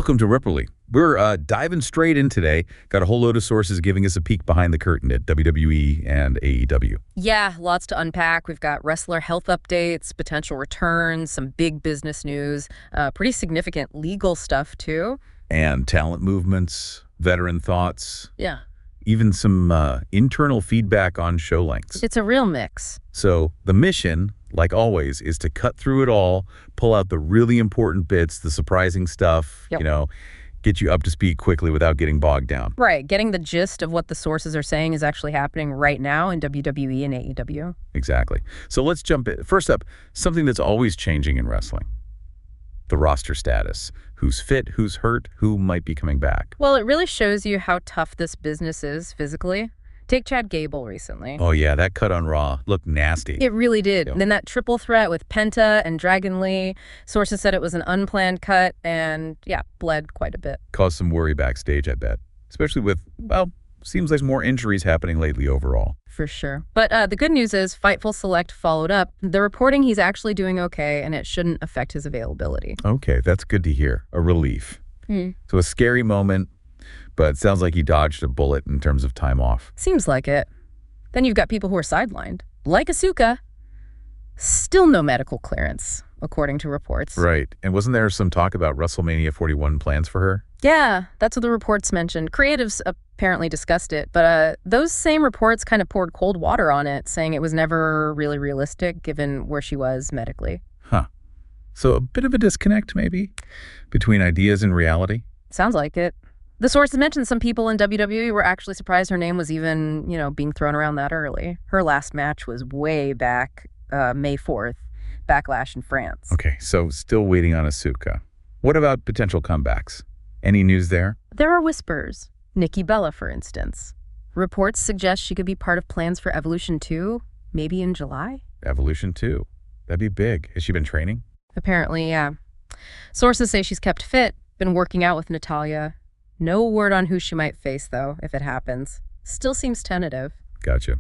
Welcome to Ripperly. We're diving straight in today. Got a whole load of sources giving us a peek behind the curtain at WWE and AEW. Yeah, lots to unpack. We've got wrestler health updates, potential returns, some big business news, pretty significant legal stuff, too. And talent movements, veteran thoughts. Yeah. Even some internal feedback on show lengths. It's a real mix. So the mission, like always, is to cut through it all, pull out the really important bits, the surprising stuff, get you up to speed quickly without getting bogged down. Right. Getting the gist of what the sources are saying is actually happening right now in WWE and AEW. Exactly. So let's jump in. First up, something that's always changing in wrestling. The roster status. Who's fit, who's hurt, who might be coming back. Well, it really shows you how tough this business is physically. Take Chad Gable recently. Oh, yeah, that cut on Raw looked nasty. It really did. Yeah. And then that triple threat with Penta and Dragon Lee. Sources said it was an unplanned cut and, bled quite a bit. Caused some worry backstage, I bet. Especially with, seems like more injuries happening lately overall. For sure. But the good news is Fightful Select followed up. They're reporting he's actually doing okay and it shouldn't affect his availability. Okay, that's good to hear. A relief. So a scary moment, but it sounds like he dodged a bullet in terms of time off. Seems like it. Then you've got people who are sidelined, like Asuka. Still no medical clearance, according to reports. Right. And wasn't there some talk about WrestleMania 41 plans for her? Yeah, that's what the reports mentioned. Creatives apparently discussed it, but those same reports kind of poured cold water on it, saying it was never really realistic given where she was medically. Huh. So a bit of a disconnect, maybe, between ideas and reality? Sounds like it. The sources mentioned some people in WWE were actually surprised her name was even, being thrown around that early. Her last match was way back May 4th, Backlash in France. Okay, so still waiting on Asuka. What about potential comebacks? Any news there? There are whispers. Nikki Bella, for instance. Reports suggest she could be part of plans for Evolution 2, maybe in July? Evolution 2. That'd be big. Has she been training? Apparently, yeah. Sources say she's kept fit, been working out with Natalya. No word on who she might face, though, if it happens. Still seems tentative. Gotcha.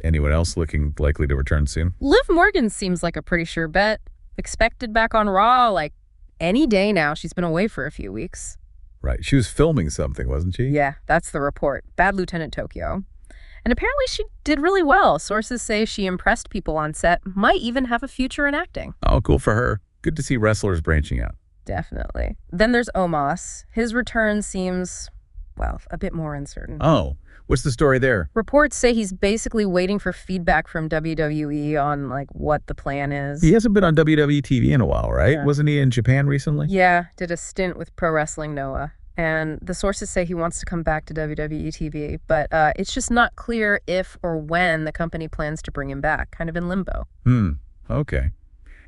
Anyone else looking likely to return soon? Liv Morgan seems like a pretty sure bet. Expected back on Raw, like any day now. She's been away for a few weeks. Right. She was filming something, wasn't she? Yeah, that's the report. Bad Lieutenant Tokyo. And apparently she did really well. Sources say she impressed people on set, might even have a future in acting. Oh, cool for her. Good to see wrestlers branching out. Definitely. Then there's Omos. His return seems, a bit more uncertain. Oh, what's the story there? Reports say he's basically waiting for feedback from WWE on, what the plan is. He hasn't been on WWE TV in a while, right? Yeah. Wasn't he in Japan recently? Yeah, did a stint with Pro Wrestling Noah. And the sources say he wants to come back to WWE TV, but it's just not clear if or when the company plans to bring him back, kind of in limbo. Okay.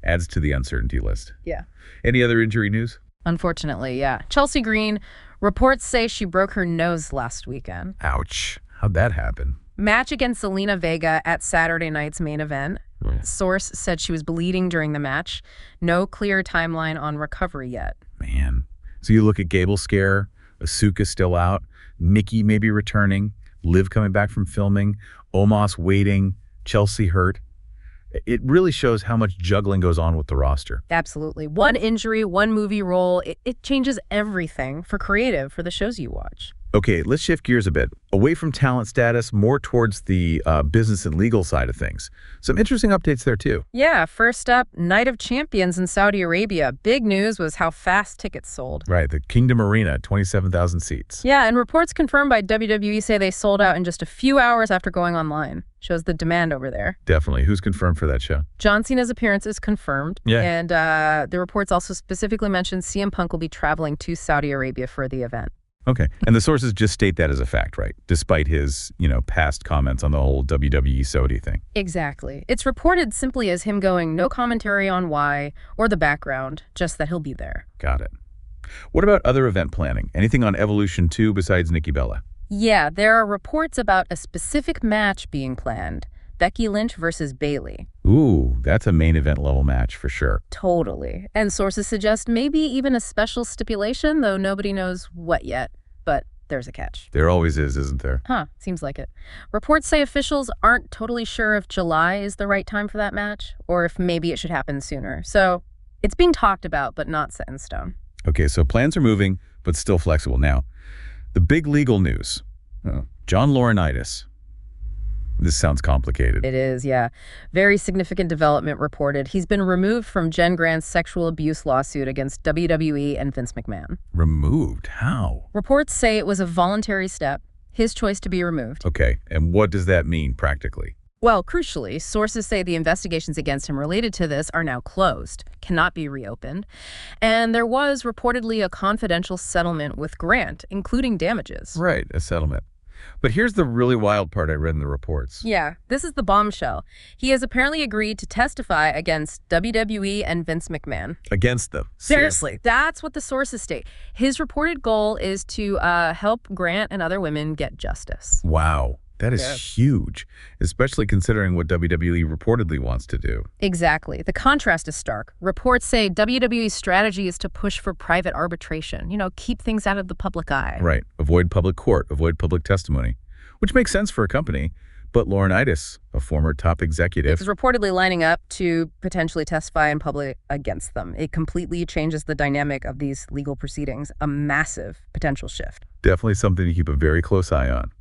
Adds to the uncertainty list. Yeah. Any other injury news? Unfortunately, yeah. Chelsea Green, reports say she broke her nose last weekend. Ouch. How'd that happen? Match against Zelina Vega at Saturday night's main event. Source said she was bleeding during the match. No clear timeline on recovery yet. Man. So you look at Gable's scare, Asuka still out, Nikki maybe returning, Liv coming back from filming, Omos waiting, Chelsea hurt. It really shows how much juggling goes on with the roster. Absolutely. One injury, one movie role, it changes everything for creative for the shows you watch. Okay, let's shift gears a bit. Away from talent status, more towards the business and legal side of things. Some interesting updates there, too. Yeah, first up, Night of Champions in Saudi Arabia. Big news was how fast tickets sold. Right, the Kingdom Arena, 27,000 seats. Yeah, and reports confirmed by WWE say they sold out in just a few hours after going online. Shows the demand over there. Definitely. Who's confirmed for that show? John Cena's appearance is confirmed. Yeah. And the reports also specifically mentioned CM Punk will be traveling to Saudi Arabia for the event. Okay. And the sources just state that as a fact, right? Despite his, past comments on the whole WWE Saudi thing. Exactly. It's reported simply as him going, no commentary on why or the background, just that he'll be there. Got it. What about other event planning? Anything on Evolution 2 besides Nikki Bella? Yeah, there are reports about a specific match being planned. Becky Lynch versus Bayley. Ooh, that's a main event level match for sure. Totally. And sources suggest maybe even a special stipulation, though nobody knows what yet. But there's a catch. There always is, isn't there? Seems like it. Reports say officials aren't totally sure if July is the right time for that match, or if maybe it should happen sooner. So it's being talked about, but not set in stone. Okay, so plans are moving, but still flexible. Now, the big legal news. John Laurinaitis. This sounds complicated. It is, yeah. Very significant development reported. He's been removed from Jen Grant's sexual abuse lawsuit against WWE and Vince McMahon. Removed? How? Reports say it was a voluntary step, his choice to be removed. Okay, and what does that mean practically? Well, crucially, sources say the investigations against him related to this are now closed, cannot be reopened, and there was reportedly a confidential settlement with Grant, including damages. Right, a settlement. But here's the really wild part I read in the reports. Yeah, this is the bombshell. He has apparently agreed to testify against WWE and Vince McMahon. Against them? Seriously. That's what the sources state. His reported goal is to help Grant and other women get justice. Wow. That is huge, especially considering what WWE reportedly wants to do. Exactly. The contrast is stark. Reports say WWE's strategy is to push for private arbitration, keep things out of the public eye. Right. Avoid public court, avoid public testimony, which makes sense for a company. But Laurinaitis, a former top executive, is reportedly lining up to potentially testify in public against them. It completely changes the dynamic of these legal proceedings, a massive potential shift. Definitely something to keep a very close eye on.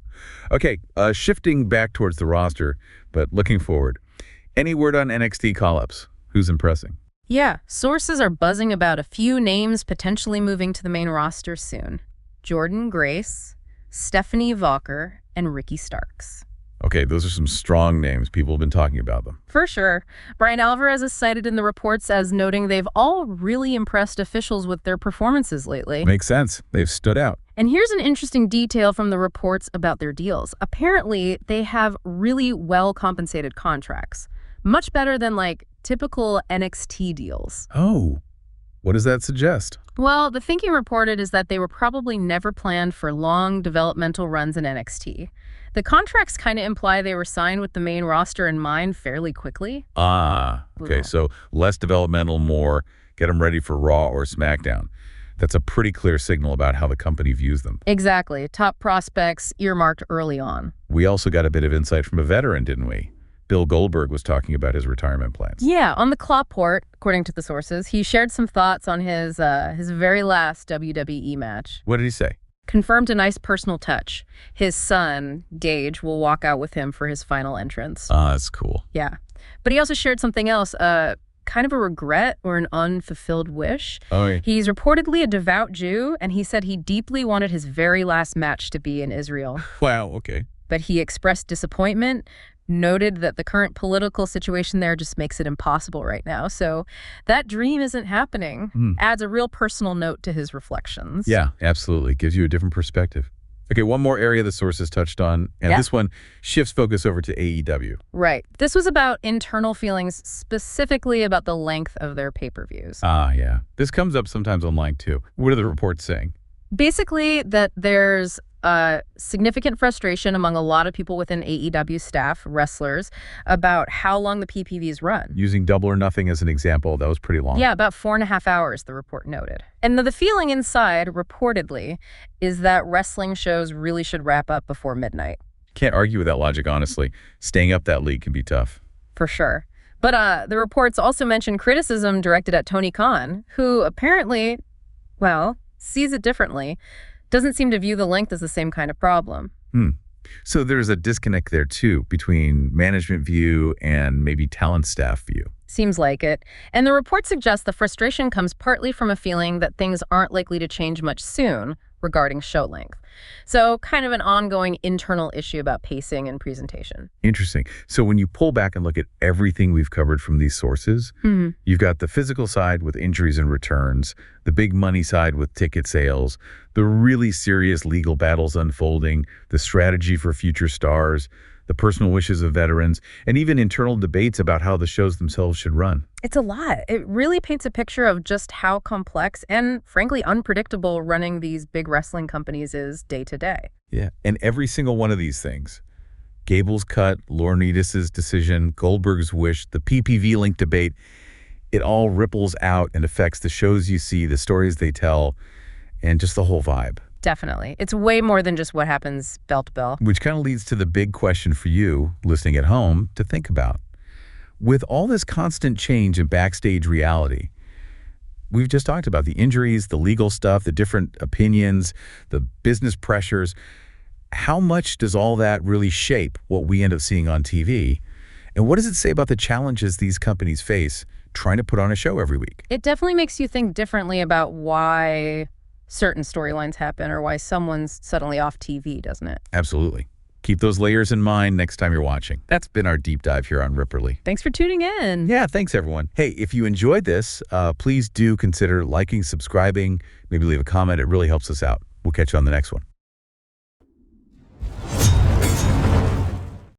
Okay, shifting back towards the roster, but looking forward. Any word on NXT call-ups? Who's impressing? Yeah, sources are buzzing about a few names potentially moving to the main roster soon. Jordynne Grace, Stephanie Walker, and Ricky Starks. Okay, those are some strong names. People have been talking about them. For sure. Brian Alvarez is cited in the reports as noting they've all really impressed officials with their performances lately. Makes sense. They've stood out. And here's an interesting detail from the reports about their deals. Apparently, they have really well-compensated contracts. Much better than, typical NXT deals. Oh, what does that suggest? Well, the thinking reported is that they were probably never planned for long developmental runs in NXT. The contracts kind of imply they were signed with the main roster in mind fairly quickly. Okay, so less developmental, more get them ready for Raw or SmackDown. That's a pretty clear signal about how the company views them. Exactly. Top prospects earmarked early on. We also got a bit of insight from a veteran, didn't we? Bill Goldberg was talking about his retirement plans. Yeah, on the Clawport, according to the sources, he shared some thoughts on his very last WWE match. What did he say? Confirmed a nice personal touch. His son, Gage, will walk out with him for his final entrance. That's cool. Yeah. But he also shared something else, kind of a regret or an unfulfilled wish. Oh, yeah. He's reportedly a devout Jew, and he said he deeply wanted his very last match to be in Israel. Wow, okay. But he expressed disappointment, noted that the current political situation there just makes it impossible right now. So that dream isn't happening. Adds a real personal note to his reflections. Yeah, absolutely. Gives you a different perspective. Okay, one more area the sources touched on, and this one shifts focus over to AEW. Right. This was about internal feelings, specifically about the length of their pay-per-views. Yeah. This comes up sometimes online, too. What are the reports saying? Basically, that there's significant frustration among a lot of people within AEW staff, wrestlers, about how long the PPVs run. Using Double or Nothing as an example, that was pretty long. Yeah, about 4.5 hours, the report noted. And the feeling inside, reportedly, is that wrestling shows really should wrap up before midnight. Can't argue with that logic, honestly. Staying up that league can be tough. For sure. But the reports also mention criticism directed at Tony Khan, who apparently, sees it differently. Doesn't seem to view the length as the same kind of problem. So there's a disconnect there, too, between management view and maybe talent staff view. Seems like it. And the report suggests the frustration comes partly from a feeling that things aren't likely to change much soon regarding show length. So kind of an ongoing internal issue about pacing and presentation. Interesting. So when you pull back and look at everything we've covered from these sources, you've got the physical side with injuries and returns, the big money side with ticket sales, the really serious legal battles unfolding, the strategy for future stars, the personal wishes of veterans, and even internal debates about how the shows themselves should run. It's a lot. It really paints a picture of just how complex and, frankly, unpredictable running these big wrestling companies is day to day. Yeah, and every single one of these things, Gable's cut, Laurinaitis' decision, Goldberg's wish, the PPV link debate, it all ripples out and affects the shows you see, the stories they tell, and just the whole vibe. Definitely. It's way more than just what happens bell to bell. Which kind of leads to the big question for you, listening at home, to think about. With all this constant change in backstage reality, we've just talked about, the injuries, the legal stuff, the different opinions, the business pressures. How much does all that really shape what we end up seeing on TV? And what does it say about the challenges these companies face trying to put on a show every week? It definitely makes you think differently about why certain storylines happen or why someone's suddenly off TV, doesn't it? Absolutely. Keep those layers in mind next time you're watching. That's been our deep dive here on Ripperly. Thanks for tuning in. Yeah, thanks, everyone. Hey, if you enjoyed this, please do consider liking, subscribing, maybe leave a comment. It really helps us out. We'll catch you on the next one.